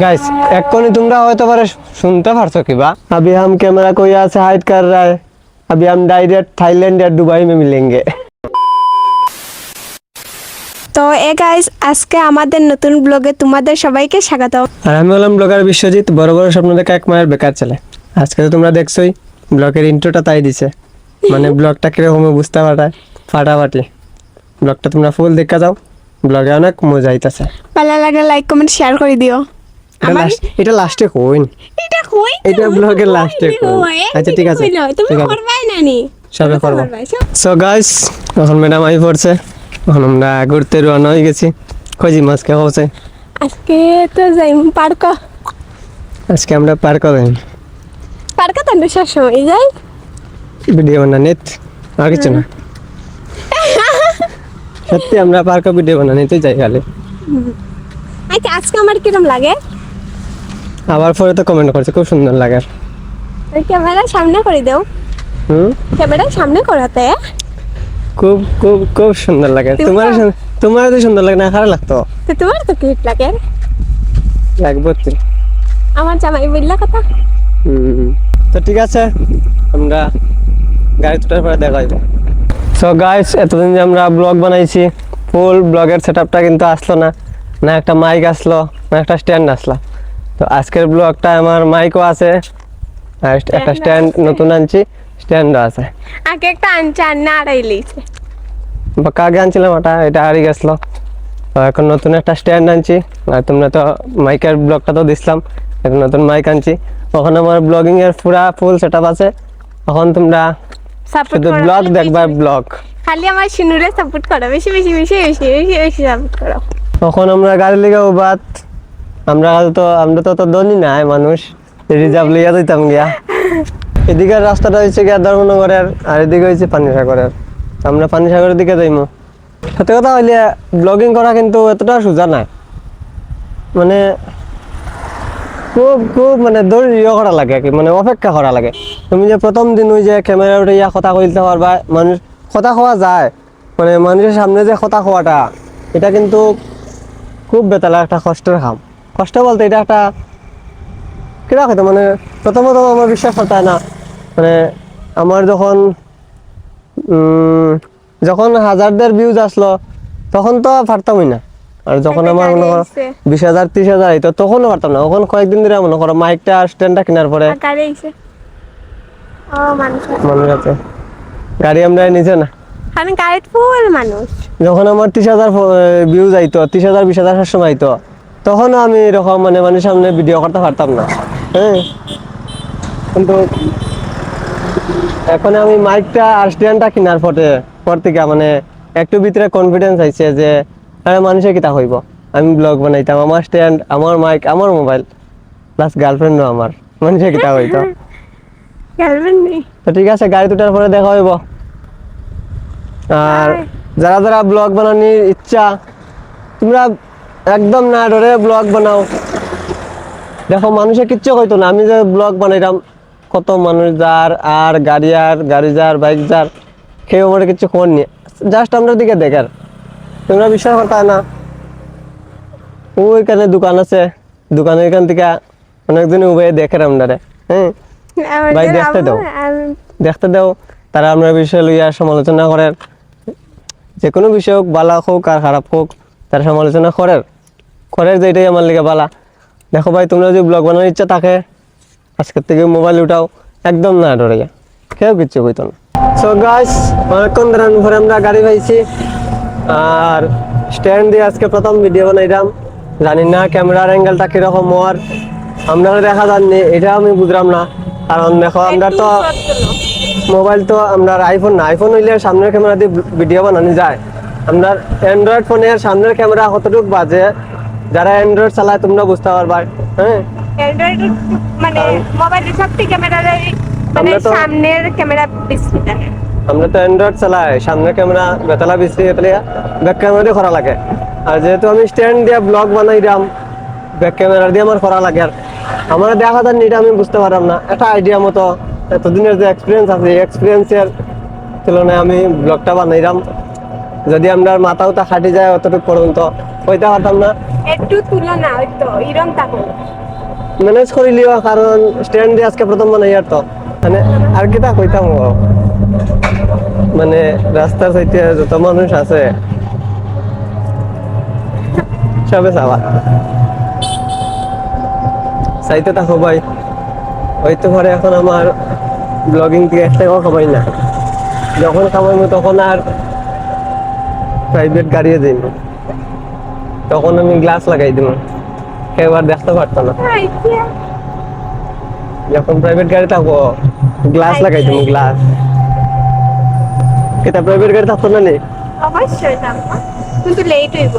Guys एकोनी तुमरा হয়তো পারে শুনতে পারছো কিবা अभी हम कैमरा को यहाँ से हाइड कर रहा है अभी हम डायरेक्ट थाईलैंड या दुबई में मिलेंगे তো গাইস আজকে আমাদের নতুন ব্লগে তোমাদের সবাইকে স্বাগত। আর আমি হলাম ব্লগার বিশ্বজিৎ, বড় বড় স্বপ্ন দেখে এক মায়ের বেকার ছেলে। আজকে তো তোমরা দেখছোই ব্লগের ইন্ট্রোটা তাই দিছে, মানে ব্লগটা কিরকম বুঝতে পারতায় ফাটাফাটি। ব্লগটা তোমরা ফুল দেখা যাও, ব্লগে অনেক মজা আইতাছে। ভালো লাগলে লাইক কমেন্ট শেয়ার করে দিও। এটা লাস্টে কইন, এটা ব্লগের লাস্টে কইন। আচ্ছা ঠিক আছে, তুমি করবাই না নি সবে করব। সো গাইস এখন ম্যাডাম আই পড়ছে, এখন আমরা ঘুরতে রওনা হয়ে গেছি। কই জি মাছ খাওয়া হচ্ছে আজকে তো যাই পার্ক। আজকে আমরা পার্ক যাই। পার্ক তো আমরা সব সময় যাই ভিডিও বানাতে, আর কিছু না। সত্যি আমরা পার্ক ভিডিও বানাতে যাই খালি। আচ্ছা আজকে আমার কিরকম লাগে? আবার পরে তো কমেন্ট করছে খুব সুন্দর লাগে। ক্যামেরা সামনে করে দাও। ক্যামেরা সামনে করাতে খুব খুব খুব সুন্দর লাগে। তোমার তো সুন্দর লাগে না, খারাপ লাগতো তো তোমার তো কিউট লাগে। লাগবে তো আমার জামাই বললা কথা। তো ঠিক আছে, আমরা গাড়ি তোলার পরে দেখা যাবে। সো গাইস এতদিন যে আমরা ব্লগ বানাইছি, ফুল ব্লগের সেটআপটা কিন্তু আসলো না, না একটা মাইক আসলো, না একটা স্ট্যান্ড আসলো। তো আজকের ব্লগটা আমার মাইকও আছে, আর একটা স্ট্যান্ড নতুন আনছি, স্ট্যান্ডও আছে। আগে একটা আনছে আর না আড়াইলিছে বা কাগে আনছিলাম এটা হারিয়ে গেছিলো। তো এখন নতুন একটা স্ট্যান্ড আনছি, আর তোমরা তো মাইকের ব্লগটা তো দিছিলাম, এখন নতুন মাইক আনছি। এখন আমার ব্লগিং এর পুরা ফুল সেটআপ আছে। এখন তোমরা শুধু ব্লগ দেখবা, ব্লগ খালি আমার শিনুরে সাপোর্ট করো, বেশি বেশি বেশি বেশি বেশি বেশি সাপোর্ট করো। তখন আমরা গাড়ি লেগে বাত আমরা তো ধনী নাই মানুষ, রিজার্ভ লিয়া দিতাম গিয়া। এদিকে রাস্তাটা হয়েছে গিয়া ধর্মনগরের, আর এদিকে হয়েছে পানিসাগরের। আমরা পানিসাগরের দিকে যাইমু। সত্যি কথা হইলে ব্লগিং করা কিন্তু এতটা সোজা না, মানে খুব খুব মানে ধৈর্য করা লাগে, কি মানে অপেক্ষা করা লাগে। তুমি যে প্রথম দিন ওই যে ক্যামেরা উঠে ইয়া কথা কইতে পারবা, মানুষ কথা কোয়া যায়, মানে মানুষের সামনে যে কথা কোয়াটা, এটা কিন্তু খুব বেতালা একটা কষ্টের কাম। কষ্ট বলতে এটা একটা কিরা হয়তো মানে প্রথমত আমার বিশ্বাস করতে হয় না, মানে আমার যখন হাজারদের ভিউজ আসলো তখন তো পারতামই না। আর যখন আমার মনে করো 20,000 30,000 হইতো তখনও পারতাম না। তখন কয়েকদিন ধরে মনে করো মাইকটা স্ট্যান্ডটা কেনার পরে মানুষ আছে, গাড়ি আমরা নিচে না, যখন আমার 30,000 ভিউজ আইতো, 30,000 20,000 সবসময় আইতো, তখন আমি এরকম মানে মানুষের সামনে ভিডিও করতে পারতাম না। হ্যাঁ, কিন্তু এখন আমি মাইকটা আর স্ট্যান্ডটা কেনার পর থেকে মানে একটু ভিতরে কনফিডেন্স আইছে যে আরে মানুষের কিতা হইব, আমি ব্লগ বানাইতাম, আমার স্ট্যান্ড, আমার মাইক, আমার মোবাইল, প্লাস গার্লফ্রেন্ডও আমার, মানুষের কিতা হইতো। তো ঠিক আছে, গাড়ি দুটার পরে দেখা হইব। আর যারা যারা ব্লগ বানানোর ইচ্ছা, তোমরা একদম না ডরে ব্লগ বানাও। দেখো মানুষে কিচ্ছু হইতো না, আমি যে ব্লগ বানাইলাম, কত মানুষ যার আর গাড়ি যার বাইক যার, কেউ আমার কিছু খবর নিয়ে জাস্ট আমরা দিকে দেখার। তোমরা বিশ্বাস করতে না, ওইখানে দোকান আছে, দোকানের এখান থেকে অনেকদিন উভয়ে দেখে আমরা। হ্যাঁ ভাই দেখতে দাও, তারা আমরা বিষয় লইয়া সমালোচনা করে, যে কোনো বিষয় হোক, ভালো হোক আর খারাপ হোক, তারা সমালোচনা করে যে এটাই আমার লেগে ভালো। দেখো ভাই, তোমরা যদি ব্লগ বানানোর ইচ্ছা থাকে, আজকের থেকে মোবাইল উঠাও, একদম না ডরে, কেউ কিচ্ছু কইতো না। সো গাইস অনেকক্ষণ ধরে আমরা গাড়ি পাইছি, আর স্ট্যান্ড দিয়ে আজকে প্রথম ভিডিও বানাইলাম। জানি না ক্যামেরার অ্যাঙ্গেলটা কিরকম হওয়ার, আপনারা দেখা যাননি, এটা আমি বুঝলাম না। কারণ দেখো আমরা তো মোবাইল তো আমরা আইফোন না, আইফোন হইলে সামনের ক্যামেরা দিয়ে ভিডিও বানানো যায়। আমরা অ্যান্ড্রয়েড ফোনের সামনের ক্যামেরা কতটুকু বাজে, যারা অ্যান্ড্রয়েড চালায় তোমরা বুঝতে পারবা। হ্যাঁ, অ্যান্ড্রয়েড মানে মোবাইলের সবথেকে ক্যামেরার মানে সামনের ক্যামেরা বেশি থাকে। আমরা তো অ্যান্ড্রয়েড চালাই, সামনের ক্যামেরা বেতালা বেশি, ব্যাক ক্যামেরা দিয়ে করা লাগে। আর যেহেতু আমি স্ট্যান্ড দিয়ে ব্লগ বানাইলাম, ব্যাক ক্যামেরা দিয়ে আমার করা লাগে। আর আমার দেখা যান এটা আমি বুঝতে পারলাম না, একটা আইডিয়া মতো এতদিনের যে এক্সপিরিয়েন্স আছে, এই এক্সপিরিয়েন্সের তুলনায় আমি ব্লগটা বানাইলাম। যদি আমরা মাথাও তা খাটি যায় অতটুকু পর্যন্ত হইতে পারতাম না। একটু তুলো না হয়তো ইরম থাকো ম্যানেজ করিলিও, কারণ স্ট্যান্ড দিয়ে আজকে প্রথম মানে ইয়ার তো মানে আর কি তা কইতাম ও। মানে রাস্তার সাইডে যত মানুষ আছে সবে চাওয়া চাইতে থাকো ভাই। হইতে পারে এখন আমার ব্লগিং থেকে এক টাকাও কামাই না, যখন কামাইবো তখন আর প্রাইভেট গাড়িয়ে দিন, তখন আমি গ্লাস লাগাই দিব, কেউ আর দেখতে পারতো না। যখন প্রাইভেট গাড়ি থাকবো গ্লাস লাগাই দিব, গ্লাস। এটা প্রাইভেট গাড়ি থাকতো না নি? অবশ্যই থাকবো, কিন্তু লেট হইব।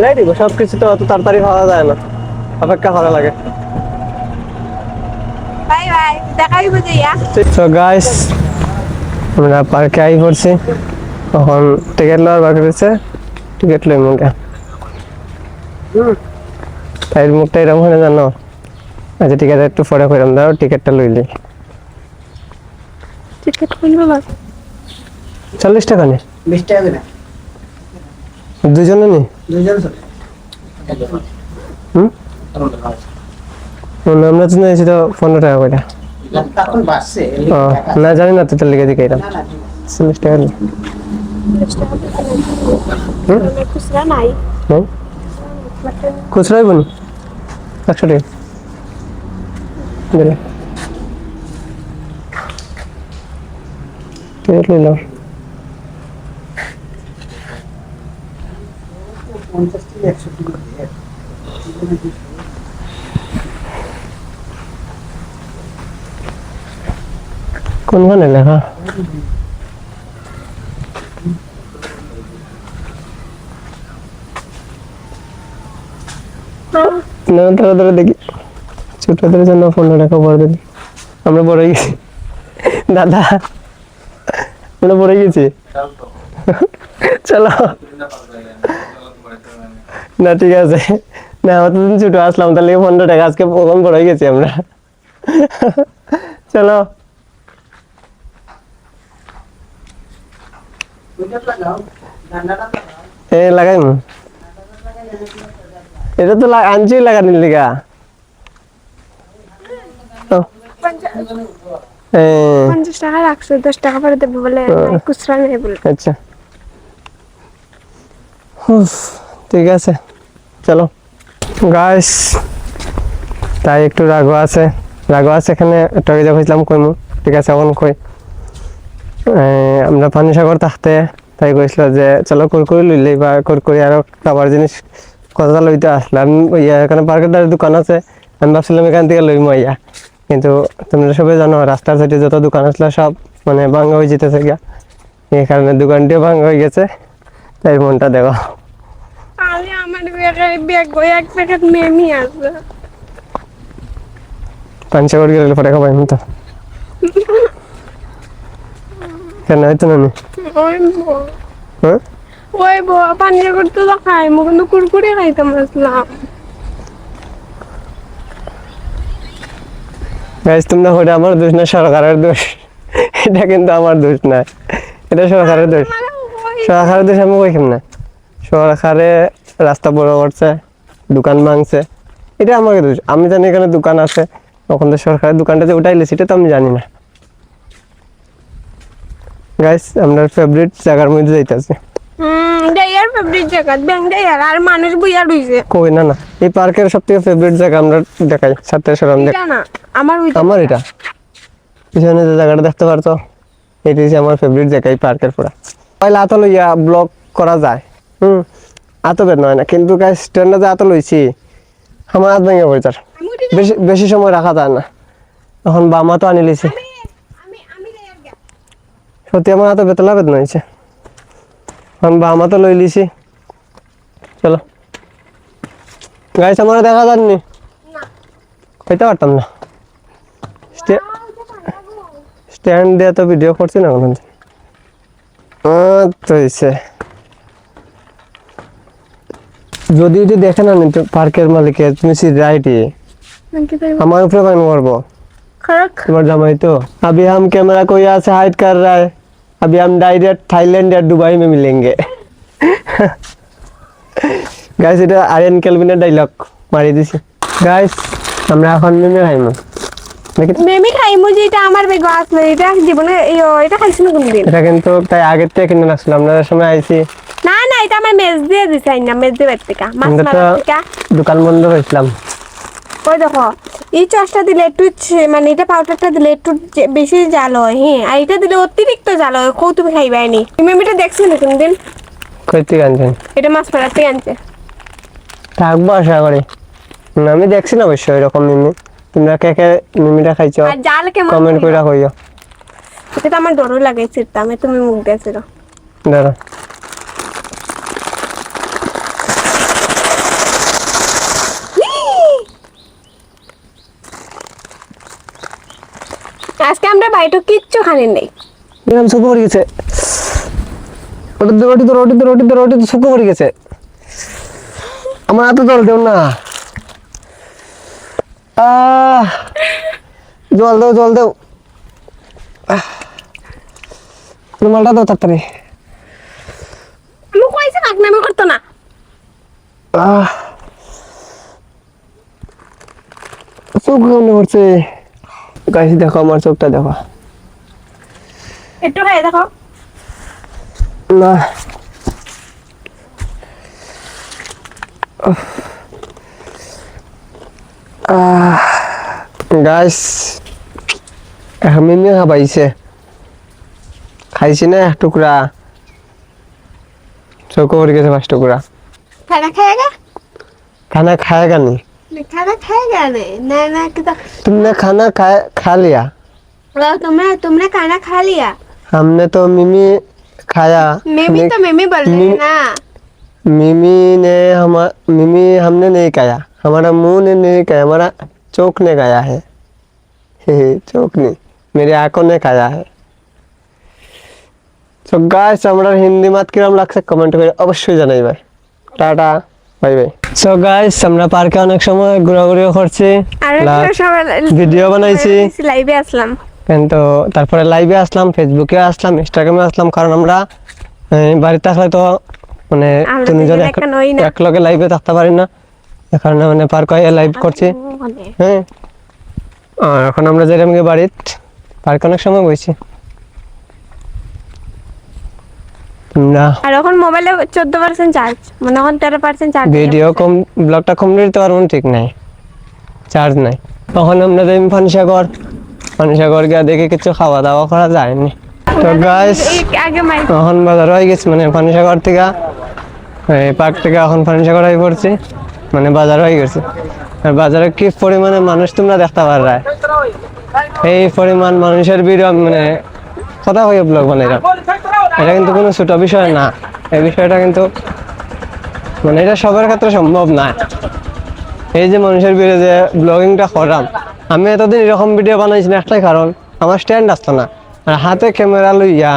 লেট হইব, সবকিছু তো অত তাড়াতাড়ি পাওয়া যায় না, অপেক্ষা করা লাগে। বাই বাই, দেখা হইব যাইয়া। সো গাইস, আমরা পার্কে আই পড়ছি, তখন টিকিট লওয়ার বাকি রয়েছে, টিকিট লই মুখে। তাই মুখটা এরকম হয়ে জানো? আচ্ছা ঠিক আছে, একটু পরে কইরাম, দাও টিকিটটা লইলি। টিকিট কোনটা বাস? 40 টাকা নে? 20 টাকা দিনা দুজনে নি? দুজন চলে আমরা তো নিয়েছি তো 15 টাকা করে। তখন বাসছে ও না জানি না তো, তার লিখে দিকে এরকম না না 40 টাকা নি? খুচরা নাই। নাই খুচরাই বনি 100 টাকা দিলে টিকিট লইলাম। 50 থেকে 100 টাকা কোনখানে লেখা? না ধরে ধরে দেখি, ছোটদের জন্য 15 টাকা পরে দিলি। আমরা বড় হয়ে গেছি দাদা, আমরা বড় হয়ে গেছি। চলো না ঠিক আছে, না অতদিন ছোট আসলাম, তাহলে 15 টাকা, আজকে কখন বড় হয়ে গেছি আমরা। চলো ওইটা লাগাও ডান্ডাটা লাগাও এ লাগাই, এটা তো আনছি লাগানির লিগা। হ্যাঁ 50 টাকা রাখছো, 10 টাকা পরে দেবো বলে, খুচরা নেই বলে। আচ্ছা উফ, ঠিক আছে চলো গাইস। তাই একটু রাগও আছে, এখানে টকে যা খুঁজলাম কইমু, ঠিক আছে এখন কই। আমরা পানিসাগর থাকতে তাই কইছিল যে চলো কুরকুরি লইলেই, বা কুরকুরি আরো খাবার জিনিস কথা লইতে আসলাম। এখানে পার্কের ধারে দোকান আছে, আমি ভাবছিলাম এখান থেকে লইমু আইয়া, কিন্তু তোমরা সবাই জানো রাস্তার সাইডে যত দোকান আসলো সব মানে ভাঙ্গা হয়ে যেতেছে গিয়া, এই কারণে দোকানটিও ভাঙ্গা হয়ে গেছে। তাই মনটা দেখো, আমি আমার ব্যাগ এক প্যাকেট মেমি আছে। পানিসাগর গেলে পরে খাবাই তো কেন হইতো না নি? হ্যাঁ ওই পানি করতে তো খাই, মু কিন্তু কুরকুরে খাইতাম আসলাম। গাইস তোমরা ওটা আমার দোষ না, সরকারের দোষ। এটা কিন্তু আমার দোষ না, এটা সরকারের দোষ। সরকারের দোষ আমি কইলাম না, সরকারে রাস্তা বড় করছে, দোকান ভাঙছে, এটা আমার দোষ। আমি জানি এখানে দোকান আছে, ওখান থেকে সরকারের দোকানটা যে উঠাইলে সেটা তো আমি জানি না। গাইস আমরা ফেভারিট জায়গার মধ্যে যাইতাছি। যাইয়ার ফেভারিট জায়গা ব্যাংক যাইয়ার, আর মানুষ বইয়া রইছে। কই না না, এই পার্কের সবথেকে ফেভারিট জায়গা আমরা দেখাই, ছাত্র সরম দেখ। এটা না আমার আমার এটা পিছনে যে জায়গাটা দেখতে পারতো, এটি হচ্ছে আমার ফেভারিট জায়গা এই পার্কের পুরা। পয়লা আতো লইয়া ব্লগ করা যায়, আতো বের নয় না, কিন্তু গাইস ট্রেনটা যে আতো লইছি আমার হাত ভেঙে পড়ে, বেশি বেশি সময় রাখা যায় না। এখন বামা তো আনি লিছি, সত্যি আমার হাতে বেতলা বেদনা হয়েছে। এখন বামা তো লই লিছি, চলো গাইস আমার দেখা যাননি, কইতে পারতাম না। স্ট্যান্ড দিয়ে তো ভিডিও করছি না কোনো, তো হয়েছে। যদি এটি দেখে না তো পার্কের মালিকে, তুমি রাইটি আমার উপরে কেন করবো? তোমার জামাই তো अभी हम कैमरा को यहाँ से हाइड कर रहा है, अभी हम डायरेक्ट थाईलैंड या दुबई में मिलेंगे गाइस এটা আরিয়ান কেলভিনের ডায়লগ মারি দিছি গাইস আমরা এখন মিমি খাইমু দেখি মেমি খাইমু যে এটা আমার বেগ আসলে এটা জীবনে এটা খাইছি না কোনদিন এটা কিন্তু তাই আগের থেকে কিনে রাখছিলাম আমরা সময় আইছি না না এটা আমার মেজ দিয়ে দিছাই না মেজ দিয়ে থেকে মাছ আমরা তো মারা থেকে দোকান বন্ধ করেছিলাম ওই দেখো এই চসটা দিলে একটু মানে এটা পাউডারটা দিলে একটু বেশি জাল হয় হ্যাঁ আর এটা দিলে অতিরিক্ত জাল হয় কৌ তুমি খাইবাই নি তুমি মেমিটা দেখছো না কোনদিন কই থেকে আনছেন এটা মাছ মারা থেকে আনছে থাকবো আশা করি না, আমি দেখছি না অবশ্যই এরকম মিমি তোমরা কে কে মিমিটা খাইছো আর জাল কেমন কমেন্ট করে কইও এটা তো আমার ডরও লাগে চিরতা আমি তুমি মুখ দিয়েছিল দাঁড়া আজকে আমরা বাইরে কিচ্ছু খানি নেই এরকম সুখ পড়ে গেছে রোটি সুখ পড়ে গেছে আমার এত জল দেও না জল দেও রুমালটা দাও তাড়াতাড়ি আমি কইছি না আমি করতো না চোখ কেমন করছে গাইস দেখো আমার চোখটা দেখো একটু খাই দেখো না গাইস মিমি খাবাইছে খাইছি না এক টুকরা চোখ পড়ে গেছে 5 টুকরা খানা খাएगा खाना खाएगा नहीं खाना खाएगा नहीं ना ना कितना तुमने खाना खा लिया तुमने खाना खा लिया हमने तो मिमी खाया मेमी तो मेमी बोल रही है ना मिमी हमने नहीं खाया हमारा मुंह ने नहीं खाया हमारा चोख ने खाया है चोख ने मेरे आंखों ने खाया है तो गाइस আমরা হিন্দি মাত কিরকম লাগছে কমেন্ট করে অবশ্যই জানাই ভাই tata bye bye so guys আমরা পার্কে অনেক সময় ঘোরাঘুরিও করছি আর ভিডিও বানাইছি লাইভে আসলাম কিন্তু তারপরে লাইভে আসলাম ফেসবুকে আসলাম ইনস্টাগ্রামে আসলাম কারণ আমরা বাড়িতে থাকলে তো মানে তিনজন এক লগে লাইভে থাকতে পারি না এই কারণে মানে পার্কে লাইভ করছি হ্যাঁ আর এখন আমরা যেরকম বাড়িতে পার্কে অনেক সময় বসছি আর এখন মোবাইলে 14% চার্জ মানে এখন 13% চার্জ ভিডিও কম ব্লগটা কমপ্লিট করতে পারবো ঠিক নাই চার্জ নাই তখন আমরা যাই পানিসাগর গিয়ে দেখে কিছু খাওয়া দাওয়া করা যায়নি তো গাইস এখন বাজার হয়ে গেছে মানে পানিসাগর থেকে এই পার্ক থেকে এখন পানিসাগর হয়ে পড়ছি মানে বাজার হয়ে গেছে আর বাজারে কি পরিমাণে মানুষ তোমরা দেখতে পারবে এই পরিমাণ মানুষের ভিড় মানে কথা হয়ে ব্লগ বানাইলাম এটা কিন্তু কোনো ছোট বিষয় না এই বিষয়টা কিন্তু মানে এটা সবার ক্ষেত্রে সম্ভব না এই যে মানুষের ভিড়ে যে ব্লগিংটা করলাম আমি এতদিন এরকম ভিডিও বানাইছি না একটাই কারণ আমার স্ট্যান্ড আসতো না আর হাতে ক্যামেরা লইয়া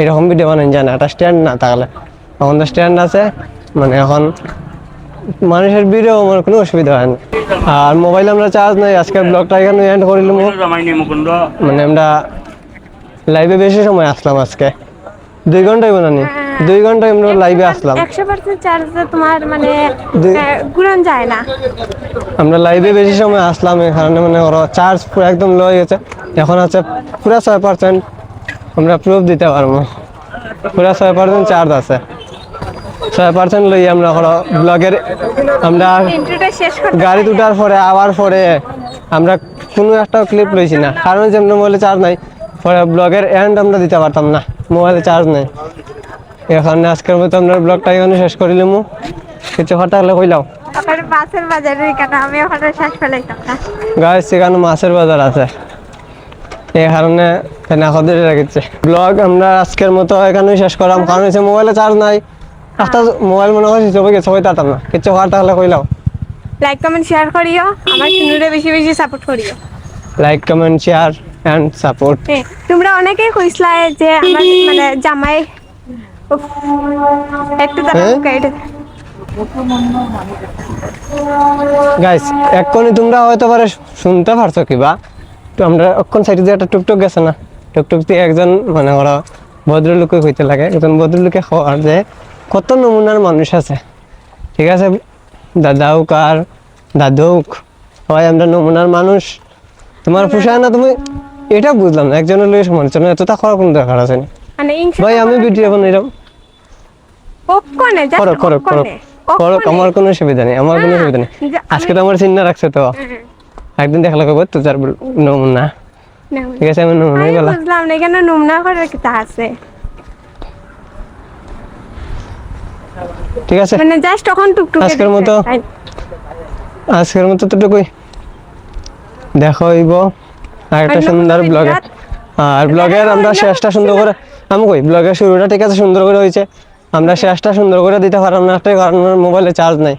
এরকম ভিডিও বানাই যায় না একটা স্ট্যান্ড না থাকলে এখন তো স্ট্যান্ড আছে মানে এখন মানুষের ভিড়েও আমার কোনো অসুবিধা হয় না আর মোবাইলে আমরা চার্জ নাই আজকের ব্লগটা এখানে এন্ড করিলাম মানে আমরা লাইভে বেশি সময় আসলাম আজকে 2 ঘন্টাই বানানি 2 ঘন্টায় আমরা লাইভে আসলাম 100% চার্জে তোমার মানে গুরন যায় না আমরা লাইভে বেশি সময় আসলাম এই কারণে মানে ওর চার্জ পুরো একদম লো হয়ে গেছে এখন আছে পুরো 6% আমরা প্রুফ দিতে পারবো পুরো 6% চার্জ আছে 6% লই আমরা ব্লগের আমরা ইন্ট্রোটা শেষ করতে গাড়ি দুটার পরে আবার পরে আমরা কোনো একটা ক্লিপ লইছি না কারণ যে আমরা মোবাইলে চার্জ নাই পরে ব্লগের এন্ড আমরা দিতে পারতাম না মোবাইলে চার্জ নেই এখানে আজকের মতো আমরা ব্লগটা এখানে শেষ করিলাম কিছু কথা হলে কইলাও ওখানে মাছের বাজারে কেন আমি ওখানে শেষ ফেলাইতাম না গাইস সেখানে মাছের বাজার আছে এই কারণে না খদের রেখেছে ব্লগ আমরা আজকের মতো এখানে শেষ করলাম কারণ হচ্ছে মোবাইলে চার্জ নাই একটা মোবাইল মনে হয় সবাই তাতাম না কিছু কথা হলে কইলাও লাইক কমেন্ট শেয়ার করিও আমার চ্যানেলে বেশি বেশি সাপোর্ট করিও like comment share and support তোমরা অনেকেই কইছলা যে আমার মানে জামাই একটু দাঁড়াও গাইড গাইস এক্ষুনি তোমরা হয়তো পারে শুনতে পারছো কিবা তো আমরা অক্ষণ সাইডে যে একটা টুকটুক গেছে না টুকটুক দিয়ে একজন মানে ওরা ভদ্রলোকে হইতে লাগে, একজন ভদ্রলোকে হওয়ার যে কত নমুনার মানুষ আছে, ঠিক আছে, দাদা হোক আর দাদু হোক, সবাই আমরা নমুনার মানুষ। তোমার পোষায় না, তুমি এটা বুঝলাম না, একজনের লোক সমালোচনা এতটা করার কোনো দরকার আছে না। মানে ভাই আমি ভিডিও বানাইলাম, ওকনে যা করো করো করো করো, আমার কোনো সুবিধা নেই, আমার কোনো সুবিধা নেই। আজকে তো আমার চিন্তা রাখছে তো, একদিন দেখালে কবে তো যার নমুনা, ঠিক আছে, আমি নমুনাই বলা। বুঝলাম না কেন নমুনা করার কি তা আছে, ঠিক আছে, মানে জাস্ট তখন টুকটুক আজকের মতো তো টুকুই দেখো হইব আর একটা সুন্দর ব্লগে। আর ব্লগের আমরা শেষটা সুন্দর করে, আমি কই ব্লগের শুরুটা ঠিক আছে সুন্দর করে হয়েছে, আমরা শেষটা সুন্দর করে দিতে পারলাম না, একটা কারণ মোবাইলে চার্জ নাই।